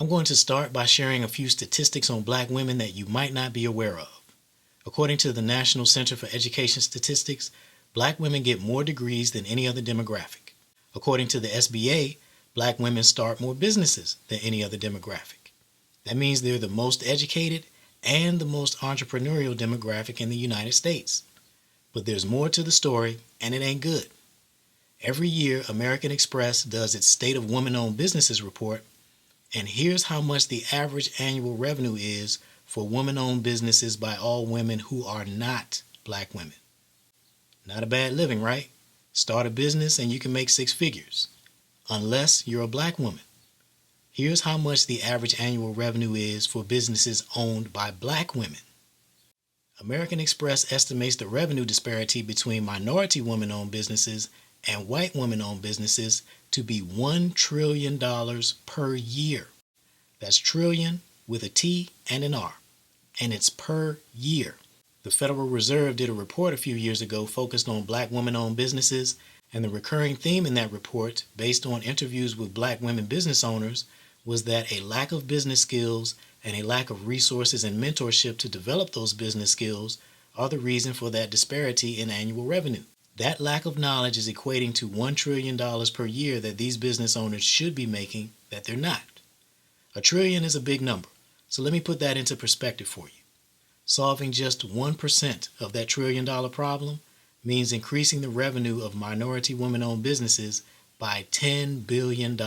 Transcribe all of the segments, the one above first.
I'm going to start by sharing a few statistics on black women that you might not be aware of. According to the National Center for Education Statistics, black women get more degrees than any other demographic. According to the SBA, black women start more businesses than any other demographic. That means they're the most educated and the most entrepreneurial demographic in the United States. But there's more to the story, and it ain't good. Every year, American Express does its State of Women-Owned Businesses report, and here's how much the average annual revenue is for women-owned businesses by all women who are not black women. Not a bad living, right? Start a business and you can make six figures, unless you're a black woman. Here's how much the average annual revenue is for businesses owned by black women. American Express estimates the revenue disparity between minority women-owned businesses and white women-owned businesses to be $1 trillion per year. That's trillion with a T and an R. And it's per year. The Federal Reserve did a report a few years ago focused on black women-owned businesses, and the recurring theme in that report, based on interviews with black women business owners, was that a lack of business skills and a lack of resources and mentorship to develop those business skills are the reason for that disparity in annual revenue. That lack of knowledge is equating to $1 trillion per year that these business owners should be making that they're not. A trillion is a big number, so let me put that into perspective for you. Solving just 1% of that $1 trillion problem means increasing the revenue of minority women-owned businesses by $10 billion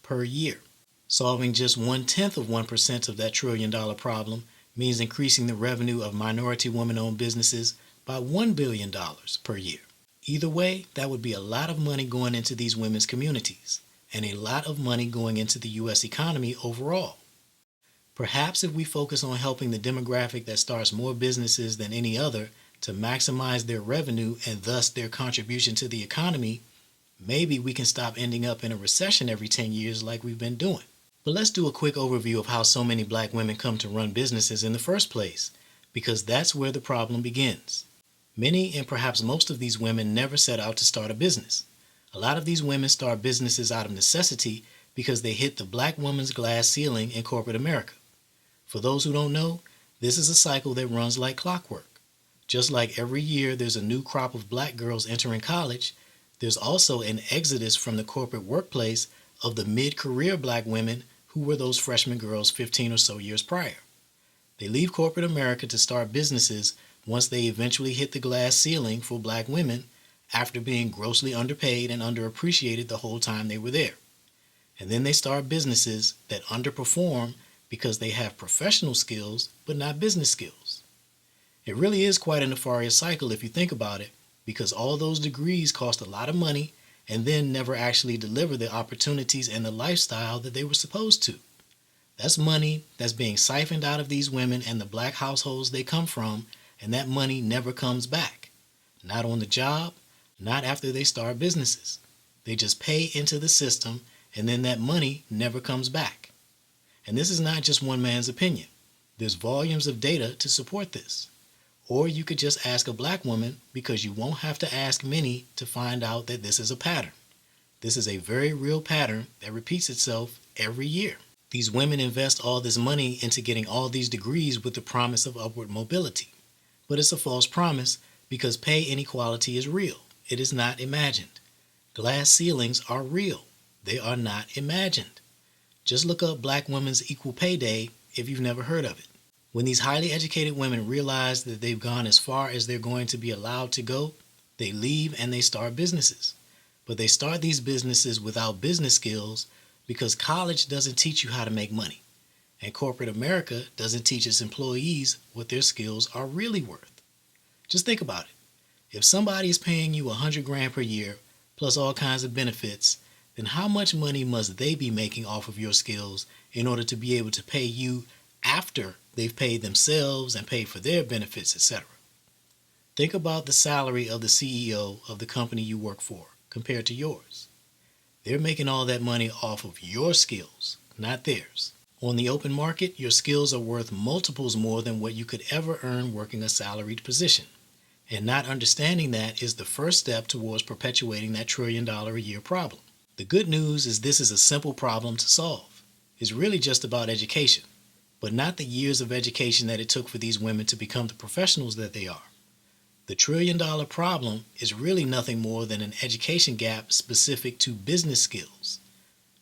per year. Solving just 1/10 of 1% of that $1 trillion problem means increasing the revenue of minority women-owned businesses by $1 billion per year. Either way, that would be a lot of money going into these women's communities and a lot of money going into the U.S. economy overall. Perhaps if we focus on helping the demographic that starts more businesses than any other to maximize their revenue and thus their contribution to the economy, maybe we can stop ending up in a recession every 10 years like we've been doing. But let's do a quick overview of how so many black women come to run businesses in the first place, because that's where the problem begins. Many and perhaps most of these women never set out to start a business. A lot of these women start businesses out of necessity because they hit the black woman's glass ceiling in corporate America. For those who don't know, this is a cycle that runs like clockwork. Just like every year there's a new crop of black girls entering college, there's also an exodus from the corporate workplace of the mid-career black women who were those freshman girls 15 or so years prior. They leave corporate America to start businesses once they eventually hit the glass ceiling for black women after being grossly underpaid and underappreciated the whole time they were there. And then they start businesses that underperform because they have professional skills but not business skills. It really is quite a nefarious cycle if you think about it, because all those degrees cost a lot of money and then never actually deliver the opportunities and the lifestyle that they were supposed to. That's money that's being siphoned out of these women and the black households they come from, and that money never comes back. Not on the job, not after they start businesses. They just pay into the system and then that money never comes back. And this is not just one man's opinion. There's volumes of data to support this. Or you could just ask a black woman, because you won't have to ask many to find out that this is a pattern. This is a very real pattern that repeats itself every year. These women invest all this money into getting all these degrees with the promise of upward mobility. But it's a false promise because pay inequality is real. It is not imagined. Glass ceilings are real. They are not imagined. Just look up Black Women's Equal Pay Day if you've never heard of it. When these highly educated women realize that they've gone as far as they're going to be allowed to go, they leave and they start businesses. But they start these businesses without business skills because college doesn't teach you how to make money. And corporate America doesn't teach its employees what their skills are really worth. Just think about it. If somebody is paying you $100,000 per year, plus all kinds of benefits, then how much money must they be making off of your skills in order to be able to pay you after they've paid themselves and paid for their benefits, etc.? Think about the salary of the CEO of the company you work for compared to yours. They're making all that money off of your skills, not theirs. On the open market, your skills are worth multiples more than what you could ever earn working a salaried position. And not understanding that is the first step towards perpetuating that $1 trillion a year problem. The good news is this is a simple problem to solve. is really just about education, but not the years of education that it took for these women to become the professionals that they are. The $1 trillion problem is really nothing more than an education gap specific to business skills.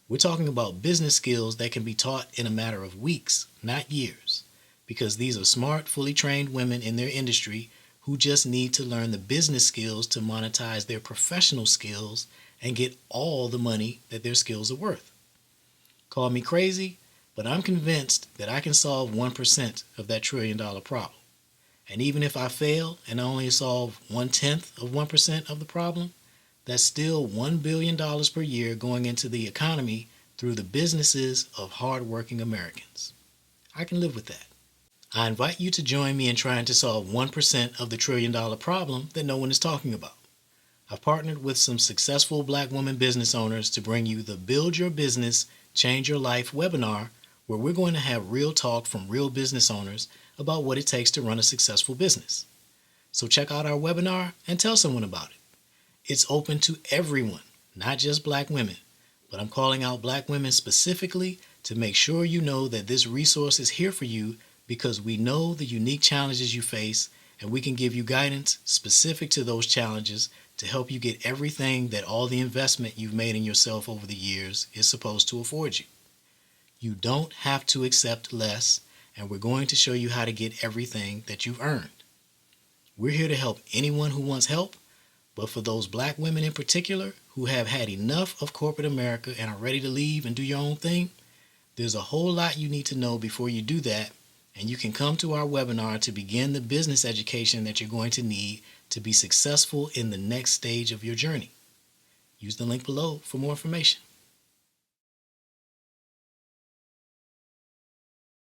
We're talking about business skills that can be taught in a matter of weeks, not years, because these are smart, fully trained women in their industry who just need to learn the business skills to monetize their professional skills and get all the money that their skills are worth. Call me crazy, but I'm convinced that I can solve 1% of that $1 trillion problem. And even if I fail and I only solve 1/10 of 1% of the problem, that's still $1 billion per year going into the economy through the businesses of hardworking Americans. I can live with that. I invite you to join me in trying to solve 1% of the $1 trillion problem that no one is talking about. I've partnered with some successful Black women business owners to bring you the Build Your Business, Change Your Life webinar, where we're going to have real talk from real business owners about what it takes to run a successful business. So check out our webinar and tell someone about it. It's open to everyone, not just Black women, but I'm calling out Black women specifically to make sure you know that this resource is here for you because we know the unique challenges you face and we can give you guidance specific to those challenges to help you get everything that all the investment you've made in yourself over the years is supposed to afford you. You don't have to accept less, and we're going to show you how to get everything that you've earned. We're here to help anyone who wants help, but for those Black women in particular who have had enough of corporate America and are ready to leave and do your own thing, there's a whole lot you need to know before you do that, and you can come to our webinar to begin the business education that you're going to need to be successful in the next stage of your journey. Use the link below for more information.